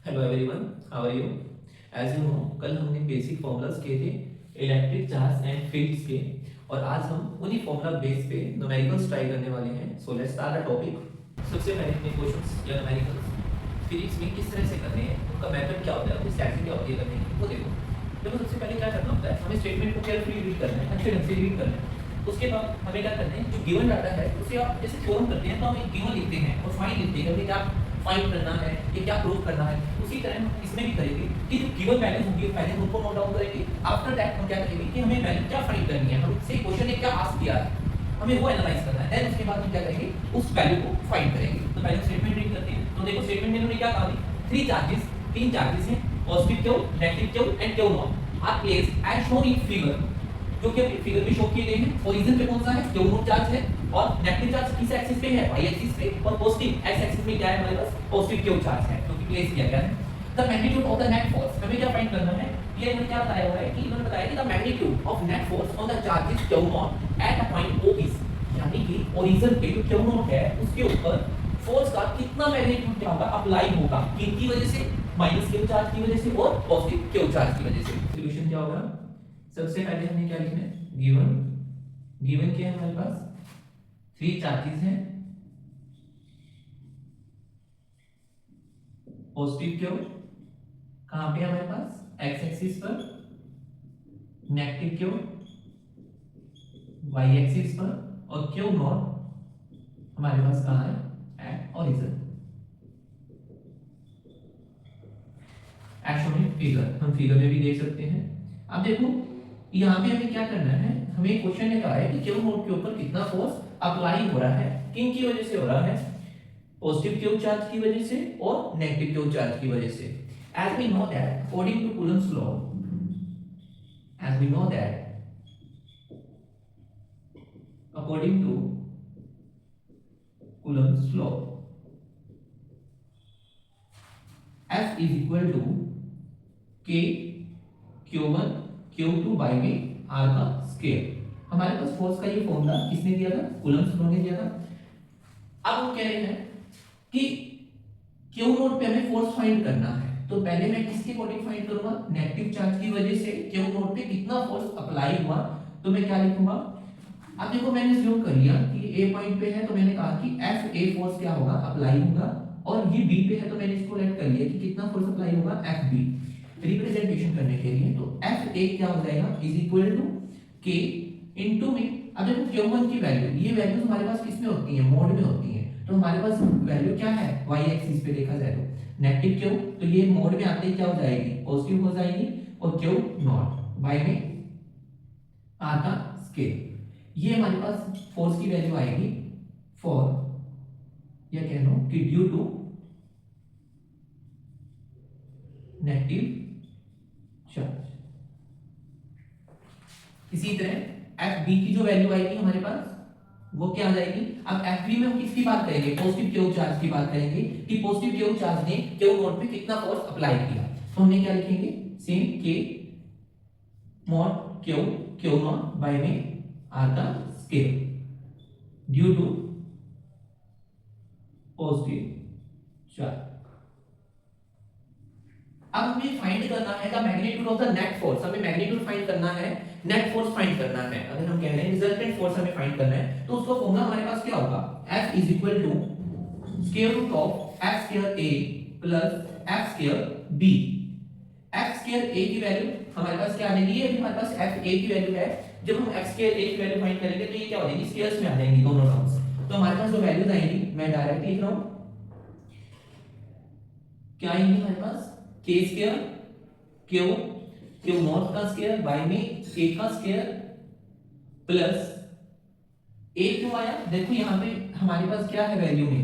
Hello everyone, how are you. As you know, कल हमने basic formulas किए थे इलेक्ट्रिक चार्ज एंड फील्ड्स के, और आज हम उन्हीं फॉर्मूला बेस पे न्यूमेरिकल्स ट्राई करने वाले हैं। So let's start the topic. सबसे पहले अपने क्वेश्चंस या न्यूमेरिकल्स फिजिक्स में किस तरह से करने हैं, उनका मेथड क्या होता है, उनकी स्ट्रैटेजी क्या होती है करने की, वो देखो। देखो, सबसे पहले क्या करना होता है, हमें स्टेटमेंट को केयरफुली रीड करना है, अच्छे ढंग से रीड करना है। उसके बाद हमें क्या करना है, जो गिवन डाटा है उसे आप जैसे थ्योरम करते हैं तो हम एक गिवन लिखते हैं और फाइंड लिखते हैं कि क्या फाइंड करना है, ये क्या प्रूव करना है। उसी तरह हम इसमें भी करेंगे कि जो गिवन वैल्यूज होंगी पहले उनको नोट डाउन करेंगे। आफ्टर दैट हम क्या करेंगे कि हमें वैल्यू क्या फाइंड करनी है, हमसे क्वेश्चन ने क्या आस्क किया है, हमें वो एनालाइज करना है। देन उसके बाद हम क्या करेंगे, उस वैल्यू को फाइंड करेंगे। तो पहले स्टेटमेंट रीड करते हैं। तो देखो, स्टेटमेंट में उन्होंने क्या कहा थी, तीन चार्जेस हैं, positive q, negative q and q nought are placed as shown in figure, जो कि फिगर में शो किए गए हैं। ओरिजिन पे कौन सा है, क्यू नॉट चार्ज है, और नेगेटिव चार्ज किस एक्सिस पे है, वाई एक्सिस पे, और पॉजिटिव एक्स एक्सिस में क्या है, हमारे पास पॉजिटिव क्यू चार्ज है, जो कि प्लेस किया गया है। The magnitude of the net force, हमें क्या फाइंड करना है, ये इन्होंने क्या बताया हुआ है कि इन्होंने बताया कि the magnitude of net force on the charges q nought at a point O is, यानी कि ओरिजिन पे जो क्यू नॉट है उसके ऊपर फोर्स का कितना मैग्नीट्यूड क्या होगा, अप्लाई होगा, किसकी वजह से, माइनस क्यू चार्ज की वजह से और पॉजिटिव क्यू चार्ज की वजह से। सॉल्यूशन क्या होगा, सबसे पहले हमने क्या लिखना है, गिवन गिवन क्या है हमारे पास, थ्री चार्जेस हैं, पॉजिटिव क्यू कहां पे है हमारे पास, एक्स एक्सिस पर, नेगेटिव क्यू वाई एक्सिस पर, और क्यू नॉट हमारे पास कहां है, at origin. As shown in figure, हम फिगर में भी देख सकते हैं। अब देखो, यहाँ पे हमें क्या करना है, हमें क्वेश्चन ने कहा है कि क्यू नोड के ऊपर कितना फोर्स अप्लाई हो रहा है, किन की वजह से हो रहा है, पॉजिटिव क्यू चार्ज की वजह से और नेगेटिव क्यू चार्ज की वजह से। As we know that according to Coulomb's law, as we know that according to Coulomb's law, F is equal to K Q1 Q2 by में R का square. हमारे पास फोर्स का ये फॉर्मूला किसने दिया था, कूलम्ब्स लॉ ने दिया था। अब हम कह रहे हैं कि Q नोट पे हमें फोर्स फाइंड करना है, तो पहले मैं किसके अकॉर्डिंग फाइंड करूंगा, नेगेटिव चार्ज की वजह से Q नोट पे कितना फोर्स अप्लाई हुआ, तो मैं क्या लिखूंगा। अब देखो, मैंने ज्यूम कर लिया कि A पॉइंट पे है, तो मैंने कहा कि F A फोर्स क्या होगा, अप्लाई होगा, और ये B पे है तो मैंने इसको लेट कर लिया कि कितना फोर्स अप्लाई होगा, F B, रिप्रेजेंटेशन करने के लिए। तो F A क्या हो जाएगा, is equal to K into में। अब देखो, Q1 की वैल्यू, ये वैल्यूज हमारे पास किस में होती है, मोड में होती है, तो हमारे पास वैल्यू क्या है, y एक्सिस पे देखा जाए तो नेगेटिव क्यू, तो ये मोड में आते ही क्या हो जाएगी, पॉजिटिव हो जाएगी, और क्यू नॉट बाय में r का स्केयर। ये हमारे पास फोर्स की वैल्यू आएगी फॉर, या कह लो कि ड्यू टू नेगेटिव चार्ज। इसी तरह एफ बी की जो वैल्यू आएगी हमारे पास, वो क्या आ जाएगी। अब एफ बी में हम किसकी बात करेंगे, पॉजिटिव क्यू चार्ज की बात करेंगे कि पॉजिटिव क्यू चार्ज ने क्यू नोड पे कितना फोर्स अप्लाई किया। तो हमने क्या लिखेंगे, सेम के mod q q nought by में आर का square due to positive charge. अब हमें फाइंड करना है the magnitude of the net force, हमें मैग्नीट्यूड फाइंड करना है, नेट फोर्स फाइंड करना है। अगर हम कह रहे हैं रिजल्टेंट फोर्स हमें फाइंड करना है, तो उसका फॉर्मूला हमारे पास क्या होगा, F is equal to square root of F square A plus F square B। F square A की वैल्यू हमारे पास क्या आ जाएगी, ये अभी हमारे पास F A की वैल्यू है। जब हम F स्क्वायर A की वैल्यू फाइंड करेंगे तो ये क्या हो जाएगी, स्क्वायर्स में आ जाएंगी दोनों टर्म्स। तो हमारे पास जो वैल्यूज आएंगी, मैं डायरेक्ट लिख रहा हूं, क्या आएंगी हमारे पास, k square Q q not का स्क्वायर बाय में a का स्क्वायर प्लस a क्यों आया, देखो यहाँ पे हमारे पास क्या है वैल्यू में,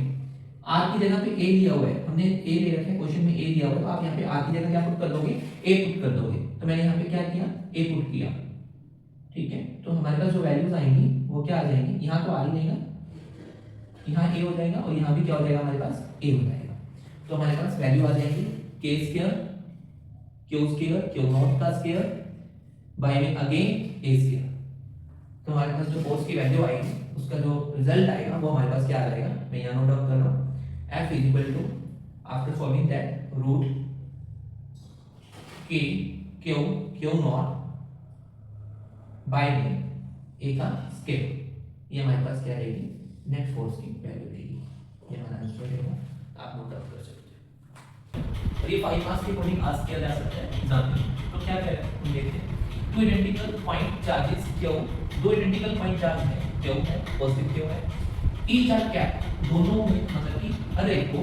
r की जगह पे a लिया हुआ है, हमने a ले रखा है, क्वेश्चन में a लिया हुआ है, तो आप यहाँ पे r की जगह क्या पुट कर दोगे, a पुट कर दोगे। तो मैंने यहाँ पे क्या किया, a पुट किया, ठीक है। तो हमारे पास जो वैल्यूज आएंगी वो क्या आ जाएंगी, यहाँ तो r ही रहेगा, यहाँ a हो जाएगा, और यहाँ भी क्या हो जाएगा, हमारे पास a हो जाएगा। तो हमारे पास वैल्यू आ जाएगी k square Q square Q not का स्क्वायर बाय में अगेन a स्क्वायर। तो हमारे पास जो फोर्स की वैल्यू आएगी, उसका जो रिजल्ट आएगा वो हमारे पास क्या आ जाएगा, मैं यहाँ नोट डाउन कर रहा हूँ, F is equal to, after solving that, root के क्यू क्यू नॉट बाय में ए का स्केल, ये हमारे पास क्या रहेगी, नेट फोर्स की वैल्यू रहेगी। ये हमारा आंसर रहेगा, आप नोट डाउन कर सकते हैं। और ये 5 मार्क्स के अकॉर्डिंग आस्क किया जा सकता है एग्जाम में। तो क्या करें हम देखते हैं, two identical point charges Q, दो आइडेंटिकल पॉइंट चार्ज है, क्यू है पॉजिटिव क्यू है, ईच आर गैप, दोनों में मतलब कि हर एक को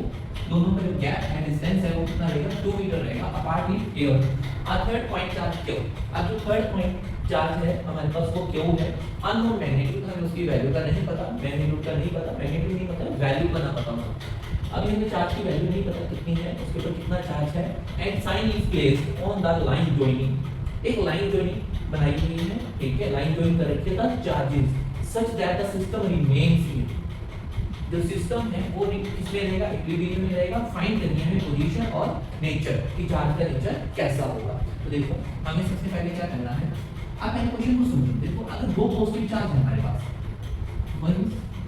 दोनों का जो गैप है डिस्टेंस है वो कितना रहेगा, 2 मीटर रहेगा अपार्ट इन एयर। और थर्ड पॉइंट चार्ज क्यू, अब जो थर्ड पॉइंट चार्ज है हमारे पास वो क्यू है, अननोन मैग्नीट्यूड, हमें उसकी वैल्यू का नहीं पता, मैग्नीट्यूड का नहीं पता, मैग्नीट्यूड नहीं पता, वैल्यू का ना पता होगा। अब हमें चार्ज की वैल्यू नहीं पता कितनी है, उसके ऊपर कितना चार्ज है, and sign is placed on the line joining, एक लाइन जॉइनिंग बनाई हुई है, ठीक है, लाइन जॉइन कर रखी है charges such that the system remains in, जो सिस्टम है वो किसमें रहेगा, इक्विलिब्रियम में रहेगा। फाइंड करनी है पोजीशन और नेचर कि चार्ज का नेचर कैसा होगा। तो देखो हमें सबसे पहले क्या करना है, आप पहले क्वेश्चन को सुनिए। देखो अगर दो पॉजिटिव चार्ज है हमारे पास, one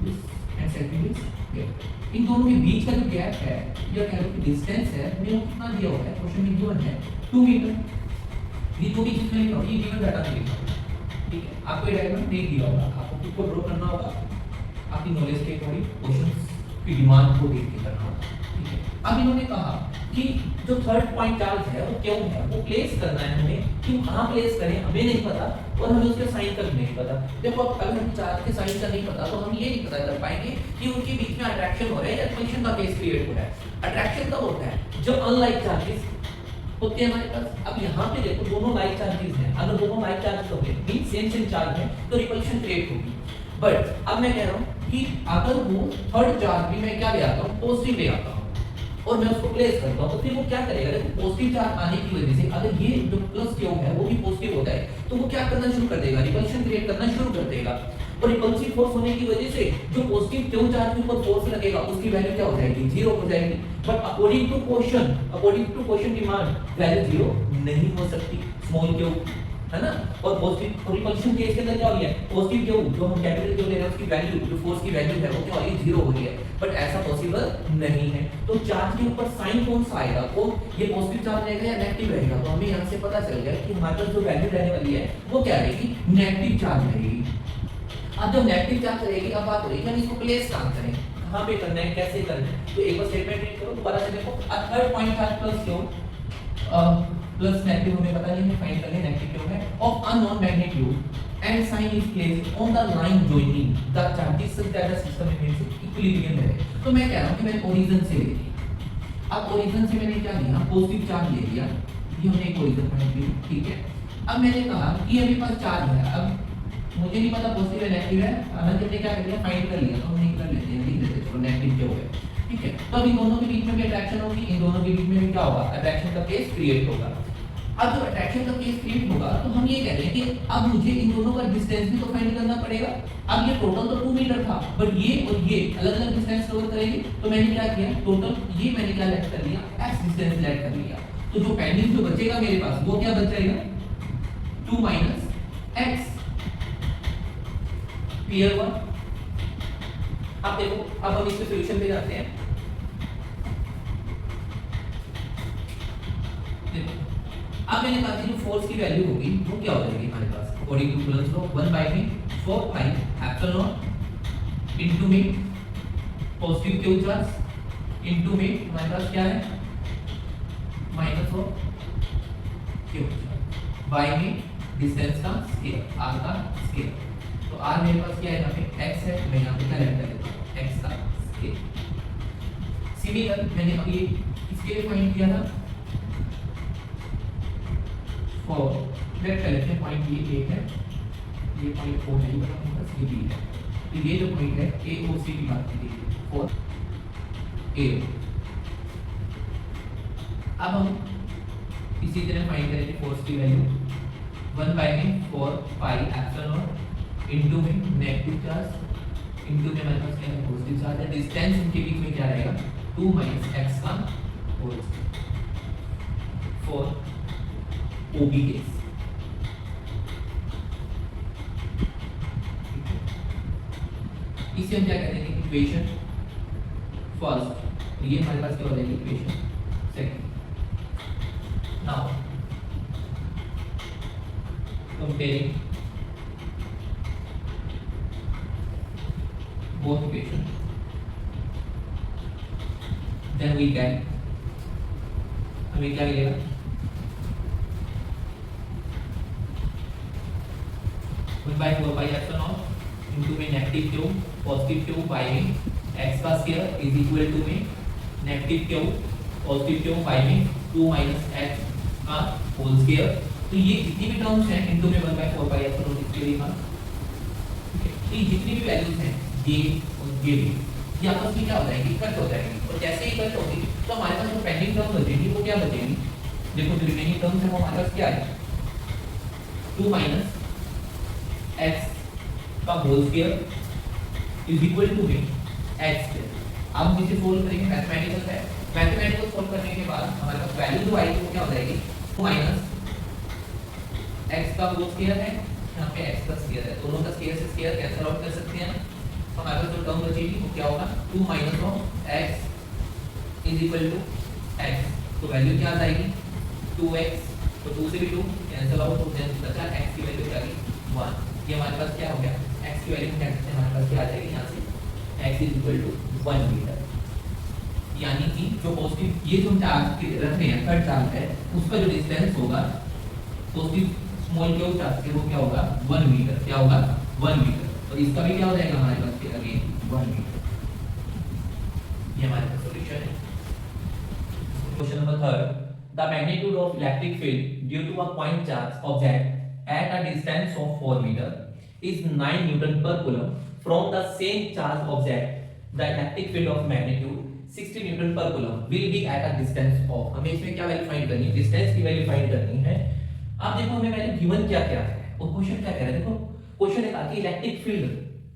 is and second is here, इन दोनों के बीच का जो गैप है या कह लो कि डिस्टेंस है, हमें वो कितना दिया हुआ है, क्वेश्चन में गिवन है 2 मीटर। ये जो भी चीज मैंने लिखा ये गिवन डाटा नहीं लिखा, ठीक है, आपको ये डायग्राम नहीं दिया होगा, आपको खुद को ड्रॉ करना होगा आपकी नॉलेज के अकॉर्डिंग, क्वेश्चंस की डिमांड को देख के करना होगा, ठीक है। अब इन्होंने कहा कि जो थर्ड पॉइंट चार्ज है वो क्यों है, वो प्लेस करना है हमें, कि कहां प्लेस करें हमें नहीं पता और हमें उसके साइन का भी नहीं पता। देखो अगर हमें चार्ज के साइन का नहीं पता तो हम ये नहीं पता कर पाएंगे कि उनके बीच में अट्रैक्शन हो रहा है या रिपल्शन का केस क्रिएट हो रहा है। अट्रैक्शन कब होता है, जब अनलाइक चार्जेस होते हैं हमारे पास। अब यहाँ पे देखो दोनों लाइक चार्जेस हैं, अगर दोनों लाइक चार्जेस होंगे मींस सेम चार्ज है तो रिपल्शन क्रिएट होगी। बट अब मैं कह रहा हूँ कि अगर वो थर्ड चार्ज भी मैं क्या ले आता हूँ, पॉजिटिव ले आता हूँ और मैं उसको प्लेस करता हूँ, तो फिर वो क्या करेगा, देखो पॉजिटिव चार्ज आने की वजह से अगर ये जो प्लस क्यू है वो भी पॉजिटिव होता है तो वो क्या करना शुरू कर देगा, रिपल्शन क्रिएट करना शुरू कर देगा। और रिपल्सिव फोर्स होने की वजह से जो पॉजिटिव क्यू चार्ज के ऊपर फोर्स लगेगा उसकी वैल्यू क्या हो जाएगी, 0 हो जाएगी। But according to question demand value 0 नहीं हो सकती, स्मॉल क्यू है ना। और पॉजिटिव रिपल्शन केस के अंदर क्या हो गया, पॉजिटिव क्यू जो हम कैपिटल क्यू ले रहे हैं उसकी वैल्यू, जो फोर्स की वैल्यू है वो क्या हो रही है, 0 हो रही है। बट ऐसा पॉसिबल नहीं है। तो चार्ज के ऊपर साइन कौन सा आएगा, वो ये पॉजिटिव चार्ज रहेगा या नेगेटिव रहेगा, तो हमें यहाँ से पता चल गया कि हमारे पास जो वैल्यू रहने वाली है वो क्या रहेगी, नेगेटिव चार्ज रहेगी। अब जब नेगेटिव चार्ज रहेगी अब बात हो रही है हम इसको प्लेस कहां करें, कहां पे करना है, कैसे करना है। तो एक बार स्टेटमेंट रीड करो दोबारा से देखो, a third point charge plus q plus negative हमें पता नहीं है, फाइंड करने नेगेटिव क्यू है of unknown magnitude and sign is placed on the line joining the charges such that the system remains equilibrium में। तो मैं कह रहा हूं कि मैंने ओरिजिन से ले लिया। अब ओरिजिन से मैंने क्या लिया, पॉजिटिव चार्ज ले लिया, ये हमने एक ओरिजिन पॉइंट लिया, ठीक है। अब मैंने कहा कि अभी पास चार्ज है, अब मुझे नहीं पता पॉजिटिव है नेगेटिव है, हमने क्या कर लिया, फाइंड कर लिया, तो हम नहीं कर लेते हैं, लिख देते हैं नेगेटिव क्यों है, ठीक है। तो अभी दोनों के बीच में भी अट्रैक्शन होगी, इन दोनों के बीच में भी क्या होगा, अट्रैक्शन का केस क्रिएट होगा। अब जब अट्रैक्शन का केस क्रिएट होगा तो हम ये कह रहे हैं कि अब मुझे इन दोनों का डिस्टेंस भी तो फाइंड करना पड़ेगा। अब ये टोटल तो 2 मीटर था, बट ये और ये अलग-अलग डिस्टेंस कवर करेंगे, तो मैंने क्या किया, टोटल ये मैंने क्या लेट कर लिया, x डिस्टेंस लेट कर लिया। तो जो पेंडिंग जो बचेगा मेरे पास वो क्या बच जाएगा, 2 - x। क्लियर हुआ। अब देखो अब हम इसके सॉल्यूशन पे जाते हैं। देखो अब मैंने कहा कि जो फोर्स की वैल्यू होगी वो क्या हो जाएगी हमारे पास, according to Coulomb's law 1/4 pi epsilon into में पॉजिटिव क्यू चार्ज इनटू में हमारे पास क्या है माइनस ऑफ क्यू बाय में डिस्टेंस का स्केयर, r का स्केयर। तो r मेरे पास क्या है, यहाँ पे x है, मैं यहाँ पे क्या लेकर लेता हूँ, x का स्केयर। सिमिलर मैंने अभी इसके लिए फाइंड किया था और वेट कर लेते हैं, पॉइंट ये a है, ये पॉइंट o नहीं बता हूँ, बस ये b है। तो ये जो पॉइंट है a o c की बात की गई है और a। अब हम इसी तरह फाइंड करेंगे फोर्स की वैल्यू 1/4 pi एप्सिलॉन इनटू में नेगेटिव चार्ज इनटू में हमारे पास क्या है, पॉजिटिव चार्ज है। डिस्टेंस इनके बीच में क्या रहेगा, 2 - x का होल फॉर OB केस। इसे हम क्या कहते हैं, इक्वेशन फर्स्ट, तो ये हमारे पास क्या हो जाएगी, equation second. Now then we can हमें क्या मिलेगा 1/4 पाई एप्सिलॉन नॉट इनटू में negative q positive q by में x का स्क्वायर इज इक्वल टू में negative q positive q by में 2 माइनस x का होल स्क्वायर। तो ये जितनी भी टर्म्स हैं इनटू में 1/4 पाई एप्सिलॉन नॉट इसके लिए था। तो ये जितनी भी वैल्यूज हैं ये और ये भी ये आपस में क्या हो जाएंगी कट हो जाएंगी और जैसे ही कट होगी तो हमारे पास जो पेंडिंग टर्म बचेगी वो क्या बचेगी देखो जो रिमेनिंग टर्म्स है वो हमारे पास क्या है 2 माइनस x का whole square is equal to में x स्क्वायर। अब हम इसे सोल्व करेंगे मैथमेटिकल सोल्व करने के बाद हमारे पास वैल्यू जो आएगी वो क्या हो जाएगी 2 माइनस x का होल स्क्वायर है यहाँ पे x का स्क्वायर है दोनों का स्क्वायर से स्क्वायर कैंसिल आउट कर सकते हैं। तो हमारे पास जो टर्म बचेगी वो क्या होगा 2 minus of x is equal to x। तो वैल्यू क्या आ जाएगी 2x तो 2 से भी 2 कैंसिल आउट हो जाएगा बचा x की वैल्यू क्या आ गई 1। ये हमारे पास क्या हो गया x की वैल्यू क्या है हमारे पास क्या आ जाएगी यहाँ से x is equal to 1 metre. यानी कि जो पॉजिटिव ये जो चार्ज रख रहे हैं थर्ड चार्ज है उसका जो डिस्टेंस होगा पॉजिटिव स्मॉल क्यू चार्ज के वो क्या होगा 1 मीटर क्या होगा 1 मीटर और इसका भी क्या हो जाएगा हमारे पास फिर अगेन 1 मीटर। ये हमारे पास सॉल्यूशन है। Question number 3 the magnitude of electric field due to a point charge object at a distance of 4 metre is 9 newton per coulomb from the same charge object the electric field of magnitude 60 Newton per coulomb will be at a distance of हमें इसमें क्या value find करनी है distance की value find करनी है। अब देखो हमें वैल्यू गिवन क्या क्या है और क्वेश्चन क्या कह रहा है देखो क्वेश्चन है कि इलेक्ट्रिक फील्ड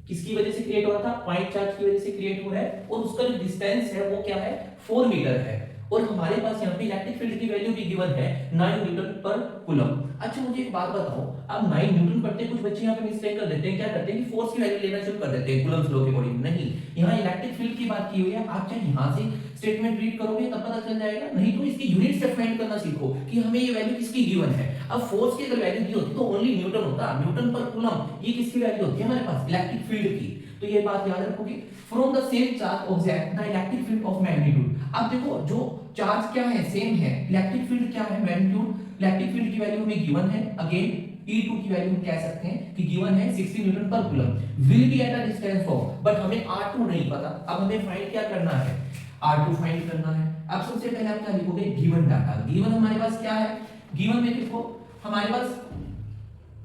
किसकी वजह से क्रिएट हो रहा था पॉइंट चार्ज की वजह से क्रिएट हो रहा है और उसका जो डिस्टेंस है वो क्या है 4 मीटर है और हमारे पास यहाँ पे इलेक्ट्रिक फील्ड की वैल्यू भी गिवन है 9 न्यूटन पर कूलम। अच्छा मुझे एक बात बताओ अब 9 न्यूटन पढ़ते कुछ बच्चे यहाँ पे मिस्टेक कर देते हैं क्या करते हैं कि फोर्स की वैल्यू लेना शुरू कर देते हैं कूलम्स लॉ के अकॉर्डिंग। नहीं यहाँ इलेक्ट्रिक फील्ड की बात की हुई है आप चाहे यहाँ से स्टेटमेंट रीड करोगे तब पता चल जाएगा नहीं तो इसकी यूनिट से फाइंड करना सीखो कि हमें ये वैल्यू किसकी गिवन है। अब फोर्स की अगर वैल्यू दी होती तो ओनली न्यूटन होता न्यूटन पर कूलम ये किसकी वैल्यू होती है हमारे पास इलेक्ट्रिक फील्ड की। तो ये बात याद रखोगे from the same charge object the electric field of magnitude. अब देखो जो चार्ज क्या है सेम है इलेक्ट्रिक फील्ड क्या है मैग्नीट्यूड इलेक्ट्रिक फील्ड की वैल्यू हमें गिवन है अगेन E2 की वैल्यू हम कह सकते हैं कि गिवन है 60 न्यूटन पर coulomb will be eight a distance of but हमें R2 नहीं पता। अब हमें फाइंड क्या करना है R2 फाइंड करना है। अब सबसे पहले आप क्या लिखोगे गिवन डाटा गिवन हमारे पास क्या है गिवन में देखो हमारे पास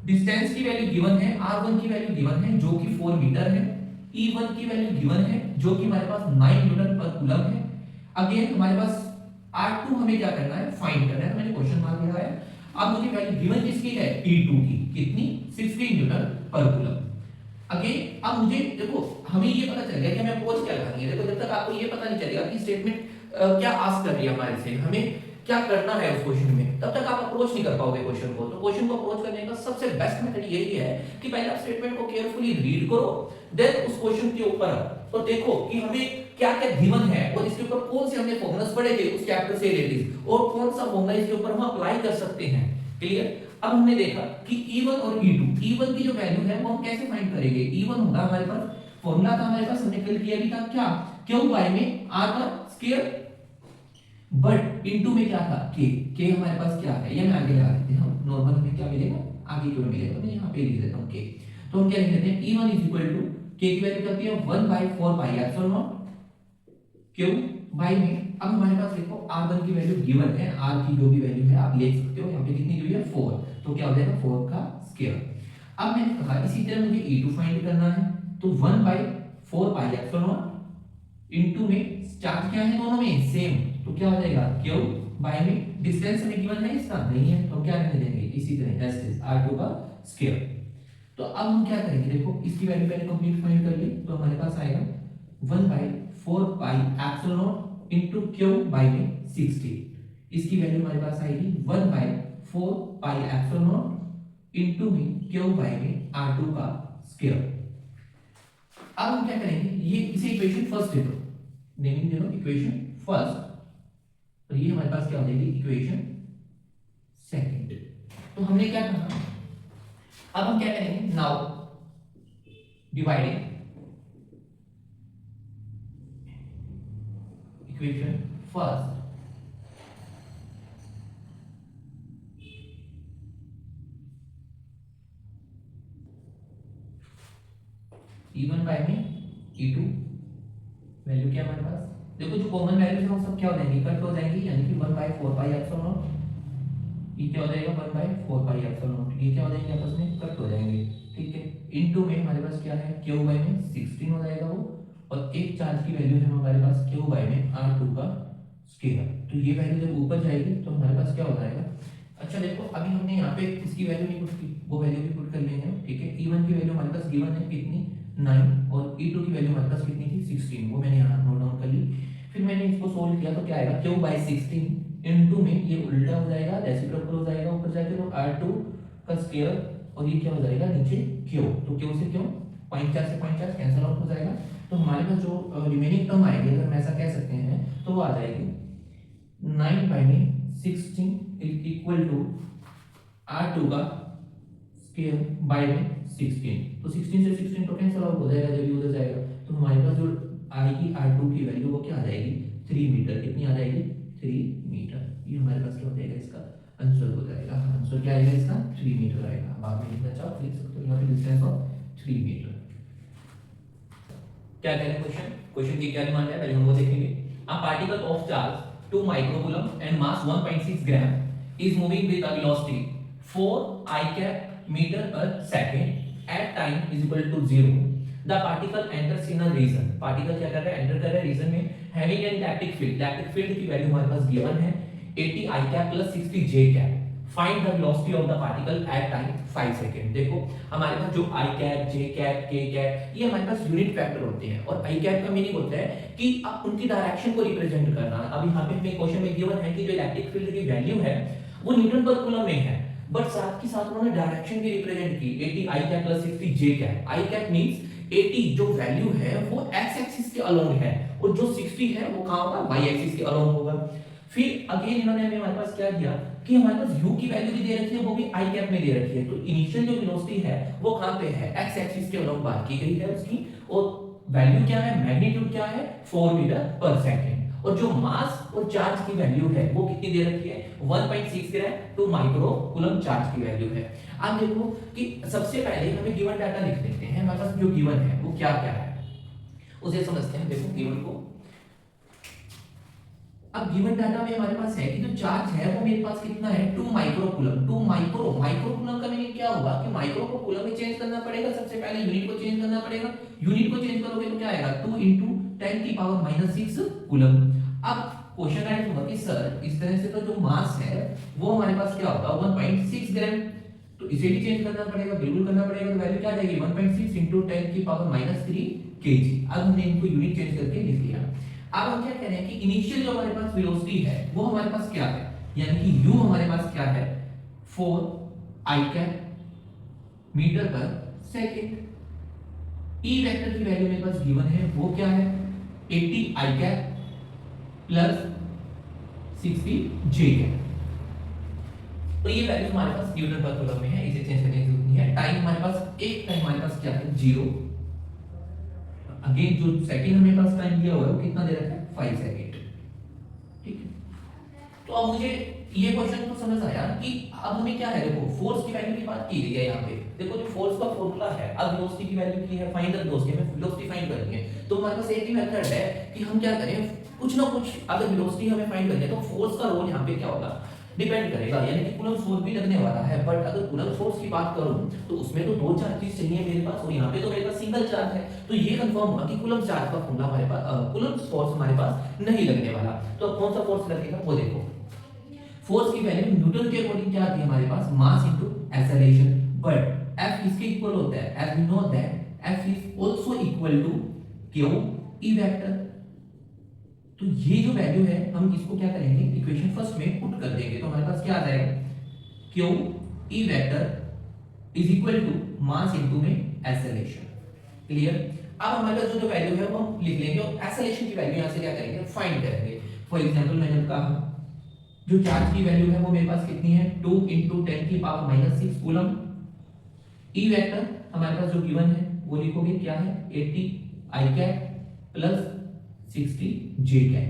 डिस्टेंस की वैल्यू गिवन है R1 की वैल्यू गिवन है जो कि 4 मीटर है E1 की वैल्यू गिवन है जो कि हमारे पास 9 न्यूटन पर कूलम है। अगेन हमारे पास R2 हमें क्या करना है फाइंड करना है। मैंने क्वेश्चन मार्क लिया है। अब मुझे वैल्यू गिवन किसकी है E2 की कितनी 60 न्यूटन पर कूलम। अगेन अब मुझे देखो हमें ये पता चल गया कि हमें अप्रोच क्या लगानी है। देखो जब तक आपको ये पता नहीं चलेगा कि स्टेटमेंट क्या आस्क कर रही है हमारे से हमें क्या करना है उस क्वेश्चन में तब तक आप अप्रोच नहीं कर पाओगे क्वेश्चन को। तो क्वेश्चन को अप्रोच करने का सबसे बेस्ट मेथड यही है कि पहले आप स्टेटमेंट को केयरफुली रीड करो देन उस क्वेश्चन के ऊपर तो देखो कि हमें क्या क्या गिवन है और इसके ऊपर कौन से हमने फॉर्मूलास पढ़े थे उस चैप्टर से रिलेटेड और कौन सा फॉर्मूला इसके ऊपर हम अप्लाई कर सकते हैं। क्लियर। अब हमने देखा कि E1 और E2 की जो वैल्यू है वो हम कैसे फाइंड करेंगे। E1 होगा हमारे पास फॉर्मूला था हमारे पास हमने कल किया भी था क्या Q बाय में R का स्क्वायर बट इनटू में क्या था K हमारे पास क्या है ये मैं आगे लगा देते हैं हम नॉर्मल हमें क्या मिलेगा आगे क्यों मिलेगा मैं यहाँ पे लिख देता हूँ K। तो हम क्या लिख देते हैं E1 is equal to K की वैल्यू क्या होती है 1/4 pi epsilon nought Q by में। अब हमारे पास देखो R1 की वैल्यू गिवन है R की जो भी वैल्यू है आप ले सकते हो यहाँ पे कितनी दी है 4 तो क्या हो जाएगा 4 का स्क्वायर। अब मैंने कहा इसी तरह मुझे E2 फाइंड करना है तो 1/4 पाई एप्सिलॉन नॉट इनटू में चार्ज क्या है दोनों में सेम तो क्या हो जाएगा Q बाय में डिस्टेंस हमें गिवन है इसका नहीं है तो क्या करने देंगे इसी तरह एज इज R2 का स्क्वायर। तो अब हम क्या करेंगे देखो इसकी वैल्यू मैंने कंप्लीट फाइंड कर ली तो हमारे पास आएगा 1/4 pi epsilon not into Q by में 60 इसकी वैल्यू हमारे पास आएगी 1/4 पाई एप्सिलॉन नॉट इनटू में Q बाय में R2 का स्क्वायर। अब हम क्या करेंगे ये इसे इक्वेशन फर्स्ट दे दो नेमिंग दे दो इक्वेशन फर्स्ट और ये हमारे पास क्या हो जाएगी इक्वेशन सेकंड। तो हमने क्या कहा अब हम क्या करेंगे now dividing equation first, E1 by में E2 वैल्यू क्या हमारे पास, देखो जो कॉमन वैल्यूज है वो सब क्या हो जाएंगी, कट हो जाएंगी, यानी कि 1 बाय 4 पाई एप्सिलॉन नॉट, ये क्या हो जाएगा 1 बाय 4 पाई एप्सिलॉन नॉट, ये क्या हो जाएंगे आपस में कट हो जाएंगे, ठीक है। इनटू में हमारे पास क्या है, क्यू बाय में 16 हो जाएगा वो, और एक चार्ज की वैल्यू है हमारे पास क्यू बाय में R2 का स्केलर, तो ये वैल्यू जब ऊपर जाएगी तो हमारे पास क्या हो जाएगा। अच्छा देखो अभी हमने यहाँ पे इसकी वैल्यू नहीं पुट की, वो वैल्यू भी पुट कर लेंगे, ठीक है। E1 की वैल्यू हमारे पास गिवन है कितनी 9, और E2 की वैल्यू हमारे पास कितनी थी 16, वो मैंने यहाँ नोट डाउन कर ली। फिर मैंने इसको सोल्व किया तो क्या आएगा, क्यू बाय 16 इनटू में ये उल्टा हो जाएगा, रेसिप्रोकल हो जाएगा ऊपर जाके, तो R2 का स्क्वायर, और ये क्या हो जाएगा नीचे क्यू, तो क्यू से क्यू 0.4 से 0.4 कैंसिल आउट हो जाएगा, तो हमारे पास जो रिमेनिंग टर्म आएगी अगर हम ऐसा कह सकते हैं तो वो आ जाएगी 9 बाय में 16 इक्वल टू R2 का स्क्वायर बाय में 16, तो 16 से 16 तो कैंसिल आउट हो जाएगा जब ये उधर जाएगा, तो हमारे पास जो आएगी R2 की वैल्यू वो क्या आ जाएगी 3 मीटर, कितनी आ जाएगी 3 मीटर, ये हमारे पास क्या हो जाएगा इसका आंसर हो जाएगा, आंसर क्या आएगा इसका 3 मीटर आएगा। अब आप लिखना चाहो लिख सकते हो, यहाँ पे डिस्टेंस ऑफ 3 मीटर। क्या कह रहे हैं क्वेश्चन की क्या डिमांड है पहले हम वो देखेंगे। A particle of charge 2 microcoulomb and mass 1.6 gram is moving with a velocity 4 I cap meter per second at time is equal to 0. The particle enters in a region. Particle क्या कर रहा है, enter कर रहा है reason में having an electric field. Electric field की value हमारे पास गिवन है 80 I cap plus 60 J cap. Find the velocity of the particle at time 5 second. देखो हमारे पास जो I cap, J cap, K cap ये हमारे पास यूनिट फैक्टर होते हैं, और I cap का मीनिंग होता है कि आप उनकी डायरेक्शन को रिप्रेजेंट करना। अब यहाँ पे हमें क्वेश्चन में गिवन है कि जो इलेक्ट्रिक फील्ड की वैल्यू है वो न्यूटन पर कूलम में है, बट साथ के साथ उन्होंने डायरेक्शन भी रिप्रेजेंट की 80 I cap plus 60 J cap। I cap means 80 जो वैल्यू है वो x एक्सिस के अलोंग है, और जो 60 है वो कहां होगा y एक्सिस के अलोंग होगा। फिर अगेन इन्होंने हमें हमारे पास क्या दिया कि हमारे पास u की वैल्यू भी दे रखी है, वो भी I cap में दे रखी है, तो इनिशियल जो वेलोसिटी है वो कहां पे है x एक्सिस के अलोंग बात की गई है उसकी, और वैल्यू क्या है, मैग्नीट्यूड क्या है 4 मीटर पर सेकंड, और जो मास और चार्ज की वैल्यू है वो कितनी दे रखी है 1.6 ग्राम टू माइक्रो कूलम चार्ज की वैल्यू है। अब देखो कि सबसे पहले हमें गिवन डाटा लिख लेते हैं, हमारे पास जो गिवन है वो क्या क्या है उसे समझते हैं। देखो गिवन को, अब गिवन डाटा में हमारे पास है कि जो चार्ज है वो मेरे पास कितना है 2 माइक्रो कूलम। 2 माइक्रो कूलम का मीनिंग क्या होगा कि माइक्रो को कूलम में चेंज करना पड़ेगा, सबसे पहले यूनिट को चेंज करना पड़ेगा, यूनिट को चेंज करोगे तो क्या आएगा 2 × 10 की पावर -6 कूलम। अब क्वेश्चन राइट होगा कि सर इस तरह से तो जो मास है वो हमारे पास क्या होगा 1.6 ग्राम, तो इसे भी चेंज करना पड़ेगा, बिल्कुल करना पड़ेगा, तो वैल्यू क्या आ जाएगी 1.6 × 10 की पावर -3 kg। अब हमने इनको यूनिट चेंज करके लिख लिया। अब हम क्या कह रहे हैं कि इनिशियल जो हमारे पास वेलोसिटी है वो हमारे पास क्या है, यानी कि u हमारे पास क्या है 4 I cap मीटर पर सेकंड। E वेक्टर की वैल्यू मेरे पास गिवन है वो क्या है 80 I cap plus 60 J cap। तो ये वैल्यू हमारे पास न्यूटन पर कूलम में है, इसे चेंज करने की जरूरत नहीं है। टाइम हमारे पास एक टाइम हमारे पास क्या है 0, अगेन जो सेकंड हमें पास टाइम दिया हुआ है वो कितना दे रखा है 5 सेकंड, ठीक है। तो अब मुझे ये क्वेश्चन तो समझ आया कि अब हमें क्या है, देखो फोर्स की वैल्यू की बात की गई है यहाँ पे, देखो जो फोर्स का फॉर्मूला है, अब वेलोसिटी की वैल्यू की है फाइंड द वेलोसिटी, हमें वेलोसिटी फाइंड करनी है, तो हमारे पास एक ही मेथड है कि हम क्या करें कुछ ना कुछ, अगर वेलोसिटी हमें फाइंड करनी है तो फोर्स का रोल यहाँ पे क्या होगा डिपेंड करेगा, यानी कि कूलम फोर्स भी लगने वाला है, बट अगर कूलम फोर्स की बात करूं तो उसमें तो दो चार चीज चाहिए मेरे पास, और यहाँ पे तो मेरे पास सिंगल चार्ज है, तो ये कंफर्म हुआ कि कूलम चार्ज का फॉर्मूला हमारे पास, कूलम फोर्स हमारे पास नहीं लगने वाला। तो अब कौन सा फोर्स लगेगा वो देखो, फोर्स की वैल्यू न्यूटन के अकॉर्डिंग क्या आती है हमारे पास mass into acceleration, but F इसके इक्वल होता है, as we know that F is also equal to Q E vector. तो ये जो वैल्यू है हम इसको क्या करेंगे इक्वेशन फर्स्ट में पुट कर देंगे, तो हमारे पास क्या आ जाएगा Q E vector is equal to mass into में एक्सेलरेशन। क्लियर। अब हमारे पास जो वैल्यू है वो हम लिख लेंगे, और एक्सेलरेशन की वैल्यू यहां से क्या करेंगे फाइंड करेंगे। फॉर एग्जांपल मैंने कहा जो चार्ज की वैल्यू है वो मेरे पास कितनी है 2 × 10 की पावर -6 कूलम। ई वेक्टर हमारे पास जो गिवन है वो लिखोगे क्या है 80 I cap plus 60 J cap।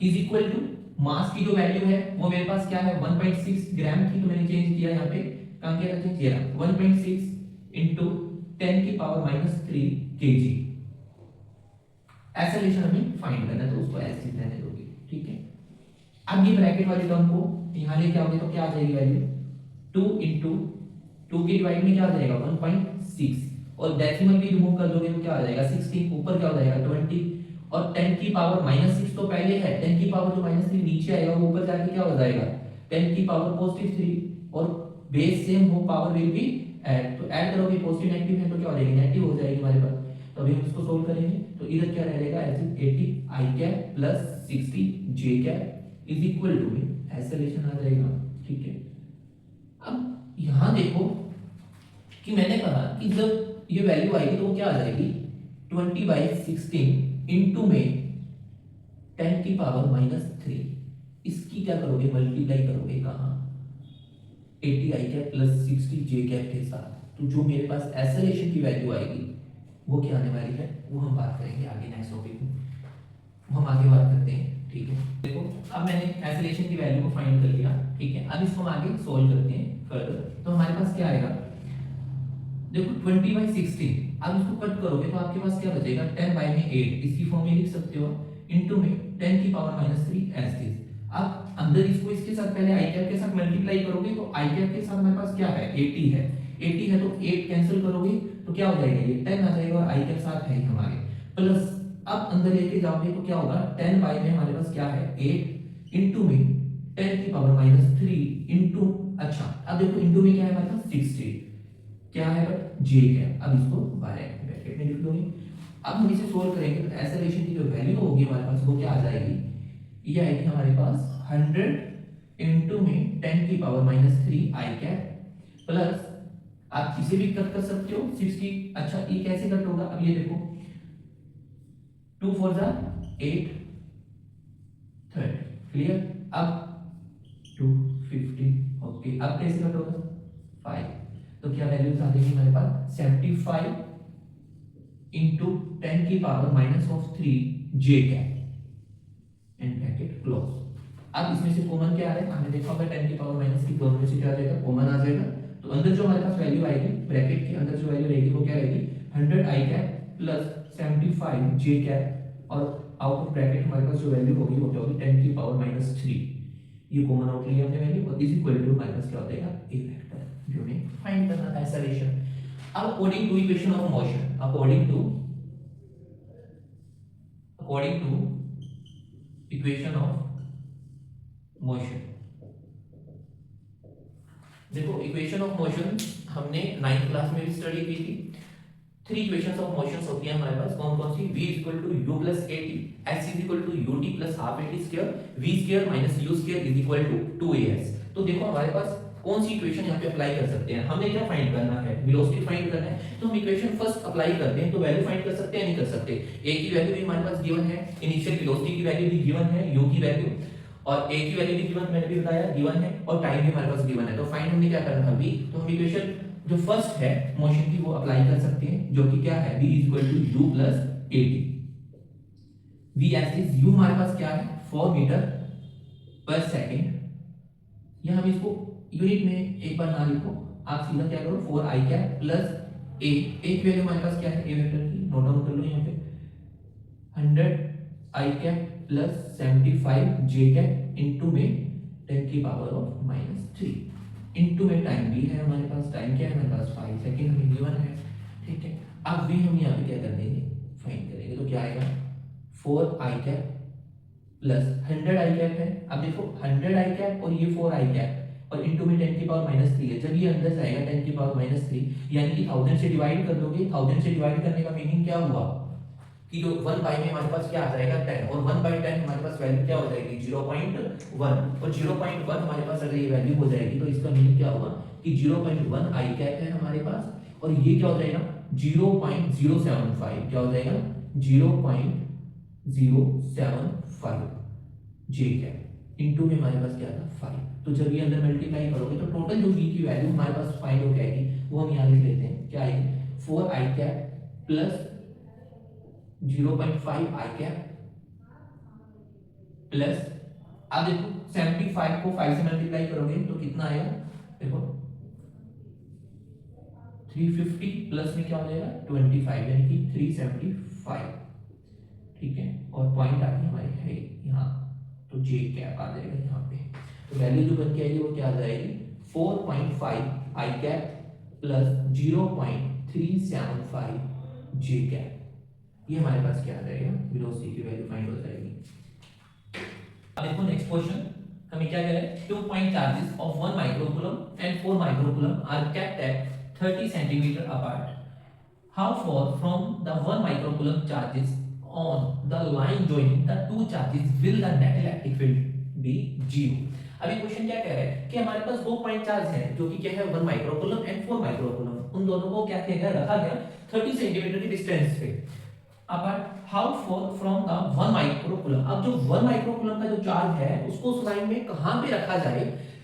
Is equal to mass की जो वैल्यू है वो मेरे पास क्या है 1.6 ग्राम थी, तो मैंने चेंज किया यहाँ पे, कहां किया था चेंज, ये 1.6 इंटू 10 की पावर माइनस 3 kg। ऐसा रिलेशन हमें फाइंड करना है, तो उसको ऐसे रहने दोगे, ठीक है। अब ये ब्रैकेट वाली टर्म को यहां लेके आओगे तो क्या आ जाएगी वैल्यू 2 इंटू 2 के डिवाइड में क्या आ जाएगा 1.6, और डेसिमल भी रिमूव कर दोगे तो क्या आ जाएगा 16, ऊपर क्या हो जाएगा 20, और 10 की पावर -6 तो पहले है, 10 की पावर जो -3 नीचे आएगा वो ऊपर जाके क्या हो जाएगा 10 की पावर +3, और बेस सेम हो पावर विल बी ऐड, तो ऐड करोगे पॉजिटिव नेगेटिव है तो क्या हो जाएगी नेगेटिव हो जाएगी हमारे पास। तो अभी हम इसको सोल्व करेंगे, तो इधर क्या रहेगा as 80 i cap plus 60 j cap is equal to में ऐसा रिलेशन आ जाएगा, ठीक है। अब यहां देखो कि मैंने कहा कि जब ये वैल्यू आएगी तो वो क्या आ जाएगी 20/16 इंटू में 10 की पावर -3, इसकी क्या करोगे मल्टीप्लाई करोगे कहां 80 i cap plus 60 j cap के साथ, तो जो मेरे पास एक्सेलरेशन की वैल्यू आएगी वो क्या आने वाली है वो हम बात करेंगे आगे नेक्स्ट टॉपिक में, हम आगे बात करते हैं, ठीक है। देखो अब मैंने एक्सेलरेशन की वैल्यू को फाइंड कर लिया, ठीक है। अब इसको हम आगे सोल्व करते हैं फर्दर, तो हमारे पास क्या आएगा देखो 20/16, अब इसको कट करोगे तो आपके पास क्या बचेगा 10/8, इसकी फॉर्म में लिख सकते हो इनटू में 10 की पावर -3 ऐसे। अब अंदर इसको इसके साथ पहले i कैप के साथ मल्टीप्लाई करोगे तो i कैप के साथ हमारे पास क्या है 80 है, 80 है तो 8 कैंसिल करोगे तो क्या हो जाएगा ये 10 आ जाएगा, और i के साथ है हमारे प्लस, अब अंदर लेके जाओगे तो क्या होगा 10 बाई में हमारे पास क्या है 8 इंटू में 10 की पावर -3 इंटू, अच्छा अब देखो इंटू में क्या है हमारे पास 60, क्या है बट j क्या, अब इसको ब्रैकेट में लिख दोगे। अब हम इसे सोल्व करेंगे तो एक्सेलरेशन की जो वैल्यू होगी हमारे पास वो क्या आ जाएगी, ये आएगी हमारे पास 100 इंटू में 10 की पावर -3 i कैप प्लस, आप इसे भी कट कर सकते हो 60, अच्छा ये कैसे कट होगा, अब ये देखो 2 4 जा 8 30, क्लियर। अब 250, ओके, अब कैसे कट होगा 5, तो क्या वैल्यूज आ जाएगी हमारे पास 75 इंटू 10 की power -3 j cap and bracket close. अब इसमें से कॉमन क्या आ रहा है, हमने देखा होगा 10 की पावर -3 दोनों में से क्या आ जाएगा कॉमन आ जाएगा, तो अंदर जो हमारे पास वैल्यू आएगी ब्रैकेट के अंदर जो वैल्यू रहेगी वो क्या रहेगी 100 i cap plus 75 j cap, और आउट ऑफ ब्रैकेट हमारे पास जो वैल्यू होगी वो क्या होगी 10 की पावर -3, ये कॉमन आउट लिया हमने वैल्यू, और इज इक्वल टू हमारे पास क्या हो जाएगा a वेक्टर जो हमें फाइंड करना था एक्सेलरेशन। अब according to equation of motion, according to equation of motion, देखो इक्वेशन ऑफ मोशन हमने 9th क्लास में भी स्टडी की थी। 3 इक्वेशंस ऑफ मोशंस होती है हमारे पास, कौन कौन सी, v equal to u plus at, s equal to ut plus half at square, v square minus u square is equal to 2as। तो देखो हमारे पास कौन सी इक्वेशन यहाँ पे अप्लाई कर सकते हैं, हमें क्या फाइंड करना है वेलोसिटी फाइंड करना है, तो हम इक्वेशन फर्स्ट अप्लाई करते हैं, तो वैल्यू फाइंड कर सकते हैं नहीं कर सकते, a की वैल्यू भी हमारे पास गिवन है, इनिशियल वेलोसिटी की वैल्यू भी गिवन है, u की वैल्यू और a की वैल्यू भी गिवन, मैंने भी बताया गिवन है, और टाइम भी हमारे पास गिवन है, तो फाइंड हमने क्या करना है v, तो हम इक्वेशन जो फर्स्ट है मोशन की वो अप्लाई कर सकते हैं, जो कि क्या है v equal to u plus at, v axis u हमारे पास क्या है 4 मीटर पर सेकंड, या हम इसको यूनिट में एक बार ना लिखो, आप सीधा क्या करो 4i कैप प्लस a, एक वैल्यू हमारे पास क्या है a वेक्टर की, नोट डाउन कर लो यहाँ पे 100i cap plus 75 j cap into में 10 की पावर ऑफ -3 इनटू में टाइम भी है हमारे पास, टाइम क्या है हमारे पास 5 सेकंड हमें गिवन है, ठीक है। अब भी हम यहाँ पे क्या कर देंगे फाइंड करेंगे, तो क्या आएगा 4i cap plus 100i cap है, अब देखो 100i कैप और ये 4i कैप और इनटू में 10 की पावर -3 है, जब ये अंदर जाएगा 10 की पावर -3 यानी कि 1000 से डिवाइड कर दोगे, 1000 से डिवाइड करने का मीनिंग क्या हुआ कि जो 1 बाई में हमारे पास क्या आ जाएगा 10, और 1/10 हमारे पास वैल्यू क्या हो जाएगी 0.1, और 0.1 हमारे पास अगर ये वैल्यू हो जाएगी तो इसका मीनिंग क्या होगा कि 0.1 i कैप है हमारे पास, और ये क्या हो जाएगा 0.075, क्या हो जाएगा 0.075 j कैप इनटू में हमारे पास क्या था 5, तो जब ये अंदर मल्टीप्लाई करोगे तो टोटल जो v की वैल्यू हमारे पास फाइंड हो जाएगी वो हम यहाँ लिख लेते हैं, क्या आएगी 4i cap plus 0.5 i cap plus, अब देखो 75 को 5 से मल्टीप्लाई करोगे तो कितना आएगा, देखो 350 प्लस में क्या हो जाएगा 25, यानी कि 375, ठीक है। और पॉइंट आ गई हमारी है यहाँ, तो जे कैप आ जाएगा यहाँ पे। तो वैल्यू जो बन के आएगी वो क्या आ जाएगी 4.5 आई कैप प्लस 0.375 जे कैप। ये हमारे पास क्या आ जाएगा, वेलोसिटी की वैल्यू फाइंड हो जाएगी। अब देखो नेक्स्ट क्वेश्चन हमें क्या कह रहा है, 2 point charges of 1 microcoulomb and 4 microcoulomb are kept at 30 centimeter apart. How far from the 1 microcoulomb charges on the line joining the two charges will the net electric field be 0? अभी question क्या कह रहा है कि हमारे पास 2 point charge है जो कि क्या है 1 माइक्रोकूलम एंड 4 माइक्रोकूलम, उन दोनों को क्या किया गया, रखा गया 30 सेंटीमीटर की डिस्टेंस पे। Apart how for from the 1 microcoulomb, अब जो 1 माइक्रोकूलम का जो चार्ज है उसको उस लाइन में कहां पे रखा जाए,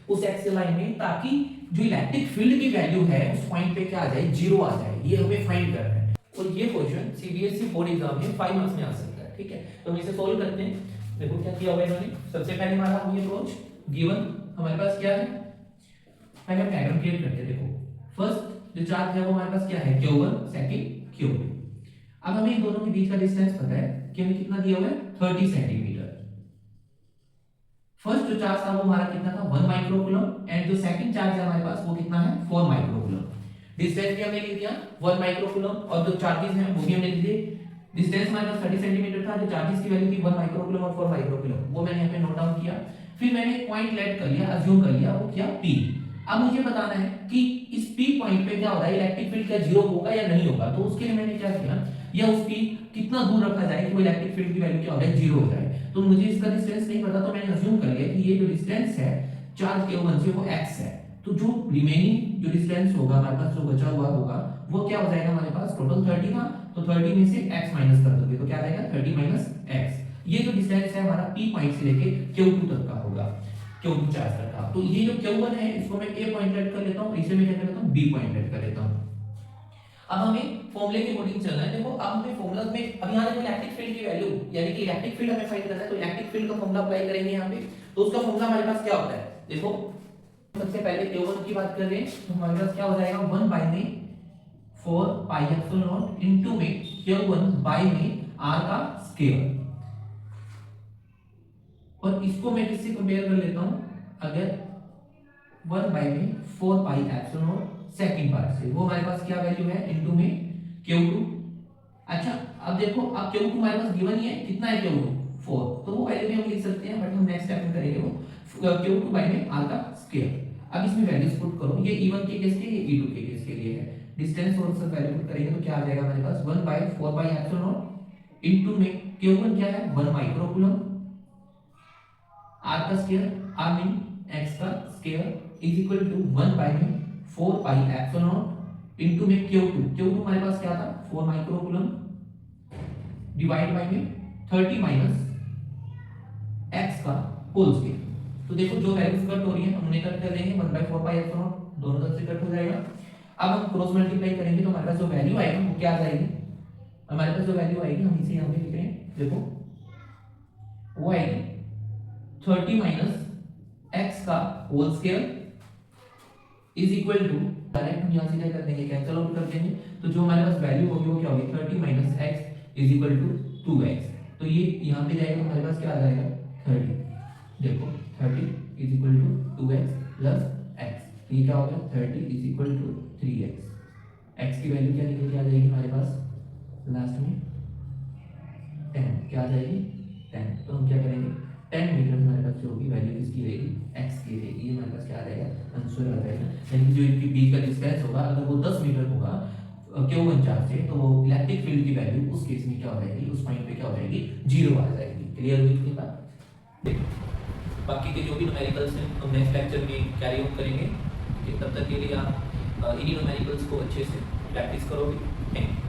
उस एक्स लाइन में, ताकि जो इलेक्ट्रिक फील्ड की वैल्यू है उस पॉइंट पे क्या आ जाए, 0 आ जाए। ये हमें फाइंड करना है और ये क्वेश्चन सीबीएसई बोर्ड एग्जाम में 5 मार्क्स में आ सकता है, ठीक है। तो हम इसे सोल्व करते हैं। देखो क्या किया हुआ है इन्होंने, सबसे पहले हमारा हम ये अप्रोच गिवन हमारे पास क्या है, पहले हम डायग्राम क्रिएट करते हैं। देखो फर्स्ट जो चार्ज है वो हमारे पास क्या है Q1, सेकंड Q2। अब हमें इन दोनों के बीच का डिस्टेंस पता है कि हमें कितना दिया हुआ है 30 सेंटीमीटर। फर्स्ट जो चार्ज था वो हमारा कितना था 1 माइक्रोकूलम एंड जो सेकंड चार्ज है हमारे पास वो कितना है 4 माइक्रोकूलम। डिस्टेंस भी हमने लिख दिया 1 माइक्रोकूलम और जो चार्जेस हैं वो भी हमने लिख दिए। डिस्टेंस हमारे पास 30 सेंटीमीटर था, जो चार्जेस की वैल्यू थी 1 माइक्रोकूलम और 4 माइक्रोकूलम, वो मैंने यहाँ पे नोट डाउन किया। फिर मैंने एक पॉइंट लेट कर लिया, अज्यूम कर लिया, वो क्या P। अब मुझे बताना है कि इस P पॉइंट पे क्या हो रहा है, इलेक्ट्रिक फील्ड क्या 0 होगा या नहीं होगा। तो उसके लिए मैंने क्या किया, या उसकी कितना दूर रखा जाए कि वो इलेक्ट्रिक फील्ड की वैल्यू क्या हो जाए 0 हो जाए। तो मुझे इसका डिस्टेंस नहीं पता, तो मैंने अज्यूम कर लिया कि ये जो डिस्टेंस है चार्ज Q1 से वो x है। तो जो रिमेनिंग जो डिस्टेंस होगा हमारे पास, जो बचा हुआ होगा वो क्या हो जाएगा, हमारे पास टोटल 30 था, तो 30 में से x माइनस कर दोगे तो क्या आ जाएगा 30 माइनस x। ये जो डिस्टेंस है हमारा P पॉइंट से लेके Q2 तक का होगा, Q2 चार्ज तक का। तो ये जो Q1 है इसको मैं A पॉइंट लेट कर लेता हूं, इसे मैं क्या कर लेता हूं B पॉइंट लेट कर लेता हूं। अब हमें फॉर्मूले के अकॉर्डिंग चलना है। देखो अब हमें फॉर्मूला में, अब यहां देखो इलेक्ट्रिक फील्ड की वैल्यू, यानी कि इलेक्ट्रिक फील्ड हमें फाइंड करना है, तो इलेक्ट्रिक फील्ड का फॉर्मूला अप्लाई करेंगे यहां पे। तो उसका फॉर्मूला हमारे पास क्या होता है, देखो सबसे पहले Q1 की बात कर रहे हैं, तो हमारे पास क्या हो जाएगा 1 बाय में 4 पाई एप्सिलॉन नॉट इनटू में Q1 बाय में r का स्क्वायर। और इसको मैं किससे कंपेयर कर लेता हूं, अगर 1 बाय में 4 pi epsilon not second part से, वो हमारे पास क्या वैल्यू है इनटू में Q2। अच्छा अब देखो, अब Q2 हमारे पास गिवन ही है, कितना है Q2 4, तो वो वैल्यू भी हम लिख सकते हैं, बट हम नेक्स्ट स्टेप में करेंगे वो Q2 बाय में r का स्क्वायर। अब इसमें वैल्यूज पुट करो, ये E1 के केस के, ये E2 के केस के लिए है। डिस्टेंस और सब वैल्यू पुट करेंगे तो क्या आ जाएगा हमारे पास 1 by 4 pi epsilon not into में Q1 क्या है 1 माइक्रोकूलम, r का स्क्वायर, r मीन x का square is equal to 1 by में 4 पाई एप्सिलॉन नॉट इनटू में Q2 हमारे पास क्या था 4 माइक्रोकूलम डिवाइड बाय में 30 माइनस x का होल स्क्वायर। तो देखो जो वैल्यूज कट हो रही है हम उन्हें कट कर देंगे, 1 बाय 4 पाई एप्सिलॉन नॉट दोनों तरफ से कट हो जाएगा। अब हम क्रॉस मल्टीप्लाई करेंगे तो हमारे पास जो वैल्यू आएगी वो क्या आ जाएगी, हमारे पास जो वैल्यू आएगी हम इसे यहां पे लिख रहे हैं, देखो वो आएगी 30 माइनस x का whole square is equal to, direct हम यहां से क्या कर देंगे कैंसिल आउट कर देंगे, तो जो हमारे पास वैल्यू होगी वो क्या होगी 30 minus x is equal to 2x। तो ये यहां पे जाएगा, हमारे पास क्या आ जाएगा 30, देखो 30 is equal to 2x plus x, ये क्या होगा 30 is equal to 3x। x की वैल्यू क्या निकल के आ जाएगी हमारे पास लास्ट में 10, क्या आ जाएगी 10। तो हम क्या करेंगे 10 मीटर हमारे पास जो होगी वैल्यू किसकी रहेगी x की रहेगी, ये हमारे पास क्या आ जाएगा आंसर आ जाएगा। यानी कि जो इनके बीच का डिस्टेंस होगा अगर वो 10 मीटर होगा Q1 चार्ज से, तो वो इलेक्ट्रिक फील्ड की वैल्यू उस केस में क्या हो जाएगी, उस पॉइंट पे क्या हो जाएगी 0 आ जाएगी। क्लियर हुई इतनी बात। देखो बाकी के जो भी न्यूमेरिकल्स हैं हम नेक्स्ट लेक्चर में कैरी ऑन करेंगे, तब तक के लिए आप इन्हीं न्यूमेरिकल्स को अच्छे से प्रैक्टिस करोगे। Thank you.